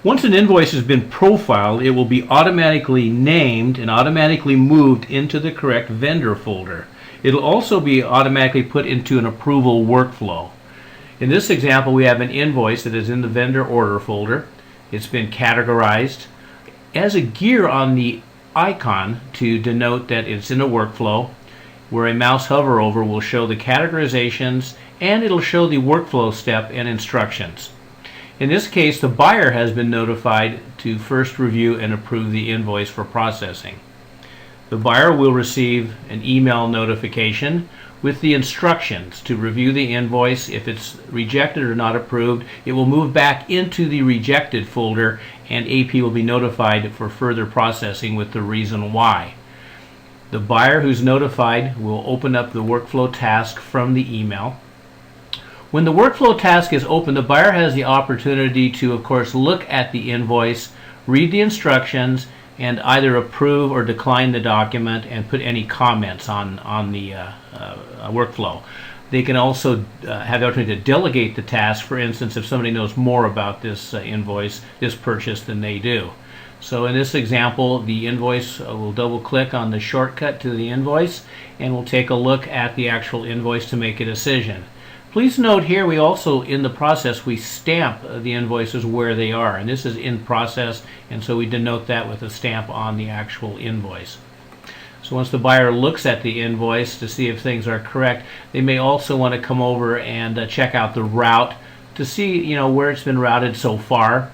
Once an invoice has been profiled, it will be automatically named and automatically moved into the correct vendor folder. It'll also be automatically put into an approval workflow. In this example, we have an invoice that is in the vendor order folder. It's been categorized. It has a gear on the icon to denote that it's in a workflow, where a mouse hover over will show the categorizations and it'll show the workflow step and instructions. In this case, the buyer has been notified to first review and approve the invoice for processing. The buyer will receive an email notification with the instructions to review the invoice. If it's rejected or not approved, it will move back into the rejected folder and AP will be notified for further processing with the reason why. The buyer who's notified will open up the workflow task from the email. When the workflow task is open, the buyer has the opportunity to, of course, look at the invoice, read the instructions, and either approve or decline the document and put any comments on the workflow. They can also have the opportunity to delegate the task, for instance, if somebody knows more about this invoice, this purchase, than they do. So in this example, the invoice will double click on the shortcut to the invoice and we'll take a look at the actual invoice to make a decision. Please note here we also, in the process, we stamp the invoices where they are, and this is in process, and so we denote that with a stamp on the actual invoice. So once the buyer looks at the invoice to see if things are correct, they may also want to come over and check out the route to see where it's been routed so far.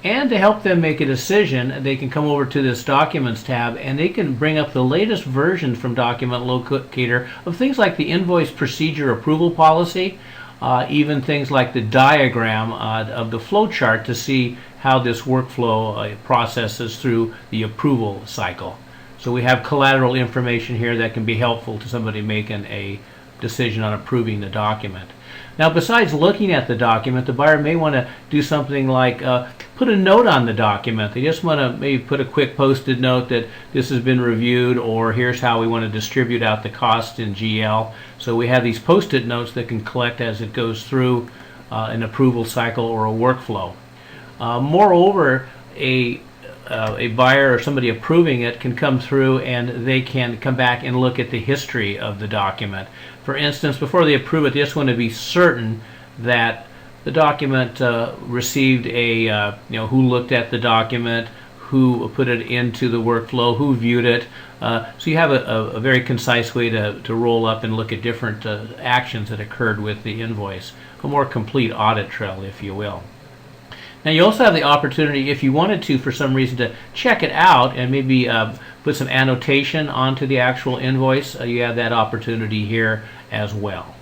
And to help them make a decision, they can come over to this Documents tab and they can bring up the latest version from Document Locator of things like the Invoice Procedure Approval Policy, even things like the diagram of the flow chart to see how this workflow processes through the approval cycle. So we have collateral information here that can be helpful to somebody making a decision on approving the document. Now, besides looking at the document, the buyer may want to do something like put a note on the document. They just want to maybe put a quick posted note that this has been reviewed, or here's how we want to distribute out the cost in GL. So we have these post-it notes that can collect as it goes through an approval cycle or a workflow. Moreover, a buyer or somebody approving it can come through and they can come back and look at the history of the document. For instance, before they approve it, they just want to be certain that the document received a, who looked at the document, who put it into the workflow, who viewed it. So you have a very concise way to roll up and look at different actions that occurred with the invoice. A more complete audit trail, if you will. Now you also have the opportunity, if you wanted to for some reason, to check it out and maybe put some annotation onto the actual invoice. You have that opportunity here as well.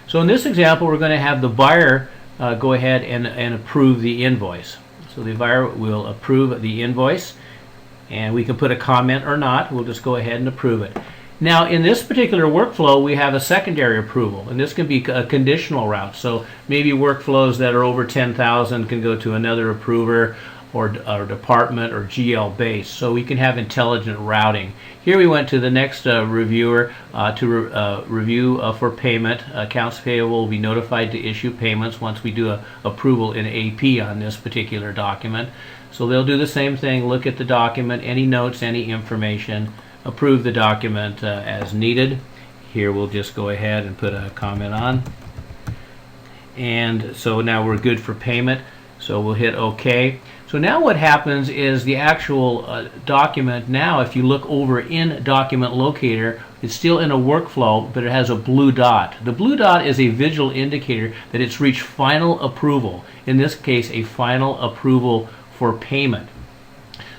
So in this example, we're going to have the buyer go ahead and approve the invoice. So the buyer will approve the invoice, and we can put a comment or not. We'll just go ahead and approve it. Now, in this particular workflow, we have a secondary approval, and this can be a conditional route. So maybe workflows that are over 10,000 can go to another approver or department or GL base. So we can have intelligent routing. Here we went to the next reviewer to review for payment. Accounts payable will be notified to issue payments once we do a approval in AP on this particular document. So they'll do the same thing, look at the document, any notes, any information, approve the document as needed. Here we'll just go ahead and put a comment on. And so now we're good for payment. So we'll hit OK. So now what happens is the actual document now, if you look over in Document Locator, it's still in a workflow, but it has a blue dot. The blue dot is a visual indicator that it's reached final approval. In this case, a final approval for payment.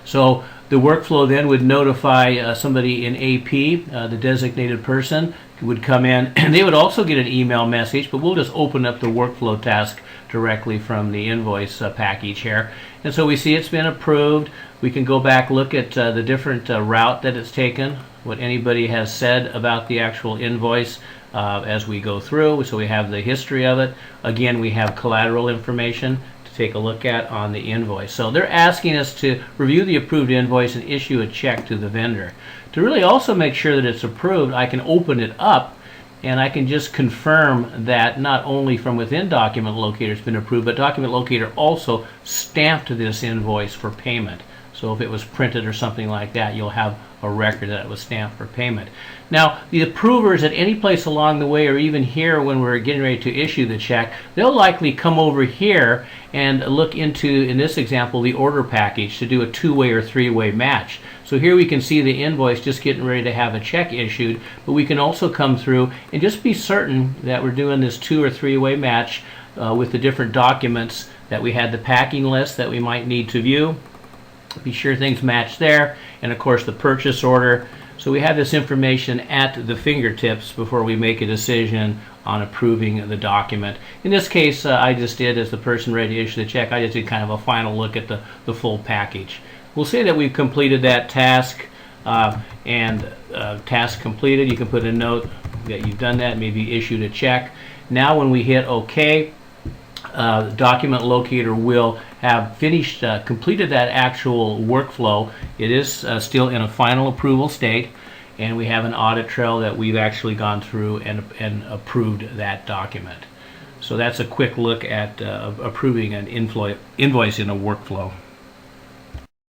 So the workflow then would notify somebody in AP, the designated person would come in, and they would also get an email message, but we'll just open up the workflow task directly from the invoice package here. And so we see it's been approved. We can go back, look at the different route that it's taken, what anybody has said about the actual invoice as we go through. So we have the history of it. Again, we have collateral information to take a look at on the invoice. So they're asking us to review the approved invoice and issue a check to the vendor. To really also make sure that it's approved, I can open it up and I can just confirm that not only from within Document Locator it's been approved, but Document Locator also stamped this invoice for payment. So if it was printed or something like that, you'll have a record that it was stamped for payment. Now, the approvers at any place along the way, or even here when we're getting ready to issue the check, they'll likely come over here and look into, in this example, the order package to do a two-way or three-way match. So here we can see the invoice just getting ready to have a check issued, but we can also come through and just be certain that we're doing this two or three-way match with the different documents that we had, the packing list that we might need to view. Be sure things match there, and of course the purchase order. So we have this information at the fingertips before we make a decision on approving the document. In this case, I just did, as the person ready to issue the check, I just did kind of a final look at the full package. We'll say that we've completed that task, task completed. You can put a note that you've done that, maybe issued a check. Now when we hit OK, the Document Locator will have finished, completed that actual workflow. It is still in a final approval state, and we have an audit trail that we've actually gone through and approved that document. So that's a quick look at approving an invoice in a workflow.